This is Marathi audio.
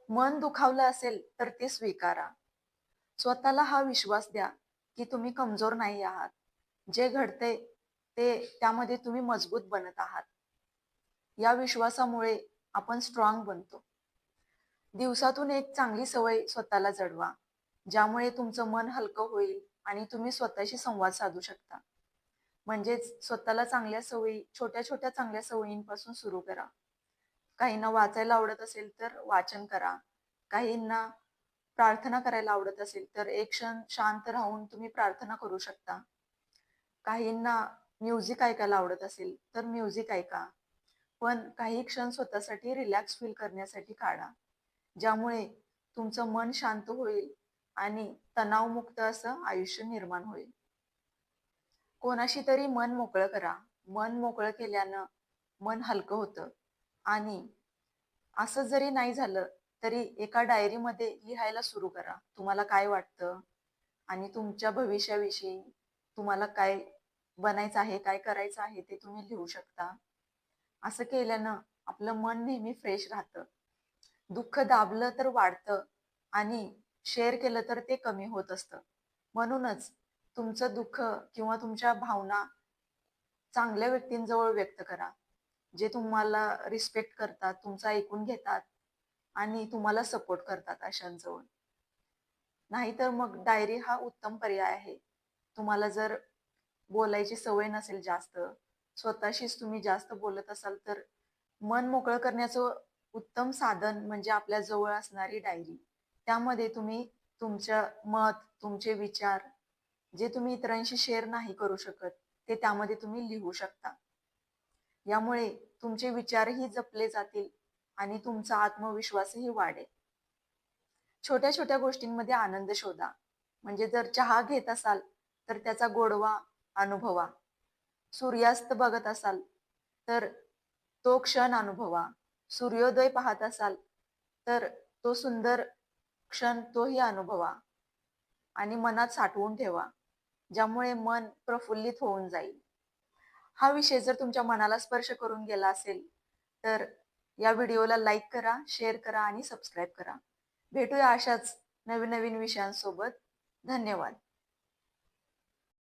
मन दुखावलं असेल तर ते स्वीकारा. स्वतःला हा विश्वास द्या, की तुम्ही कमजोर नाही आहात. जे घडतंय ते त्यामध्ये तुम्ही मजबूत बनत आहात. या विश्वासामुळे आपण स्ट्रॉंग बनतो. दिवसातून एक चांगली सवय स्वतःला जडवा, ज्यामुळे तुमचं मन हलकं होईल आणि तुम्ही स्वतःशी संवाद साधू शकता. म्हणजेच स्वतःला चांगल्या सवयी, छोट्या-छोट्या चांगल्या सवयींपासून सुरू करा. काहींना वाचायला आवडत असेल तर वाचन करा. काहींना प्रार्थना करायला आवडत असेल तर एक क्षण शांत राहून तुम्ही प्रार्थना करू शकता. काहींना म्युझिक ऐकायला आवडत असेल तर म्युझिक ऐका. पण काही क्षण स्वतःसाठी रिलॅक्स फील करण्यासाठी काढा. ज्यामुळे तुमचं मन शांत होईल आणि तणावमुक्त असं आयुष्य निर्माण होईल. कोणाशी तरी मन मोकळं करा. मन मोकळं केल्यानं मन हलकं होतं आणि असं जरी नाही झालं, तरी एका डायरीमध्ये लिहायला सुरू करा. तुम्हाला काय वाटतं आणि तुमच्या भविष्याविषयी तुम्हाला काय बनायचं आहे, काय करायचं आहे ते तुम्ही लिहू शकता. असं केल्यानं आपलं मन नेहमी फ्रेश राहतं. दुःख दाबलं तर वाढतं आणि शेअर केलं तर ते कमी होत असतं. म्हणूनच तुमचं दुःख किंवा तुमच्या भावना चांगल्या व्यक्तींजवळ व्यक्त करा. जे तुम्हाला रिस्पेक्ट करतात, तुमचं ऐकून घेतात आणि तुम्हाला सपोर्ट करतात अशांजवळ. नाहीतर मग डायरी हा उत्तम पर्याय आहे. तुम्हाला जर बोलायची सवय नसेल जास्त, स्वतःशीच तुम्ही जास्त बोलत असाल, तर मन मोकळं करण्याचं उत्तम साधन म्हणजे आपल्या जवळ असणारी डायरी. त्यामध्ये तुम्ही तुमचं मत, तुमचे विचार जे तुम्ही इतरांशी शेअर नाही करू शकत, ते त्यामध्ये तुम्ही लिहू शकता. यामुळे तुमचे विचारही जपले जातील आणि तुमचा आत्मविश्वासही वाढेल. छोट्या-छोट्या गोष्टींमध्ये आनंद शोधा. म्हणजे जर चहा घेत असाल, तर त्याचा गोडवा अनुभवा. सूर्यास्त बघत असाल, तर तो क्षण अनुभवा. सूर्योदय पाहत असाल, तर तो सुंदर क्षण तोही अनुभवा आणि मनात साठवून ठेवा. ज्यामुळे मन प्रफुल्लित होऊन जाईल. हा विषय जर तुमच्या मनाला स्पर्श करून गेला असेल, तर या व्हिडिओला लाईक करा, शेअर करा आणि सबस्क्राईब करा. भेटूया अशाच नवीन-नवीन विषयांसोबत. धन्यवाद.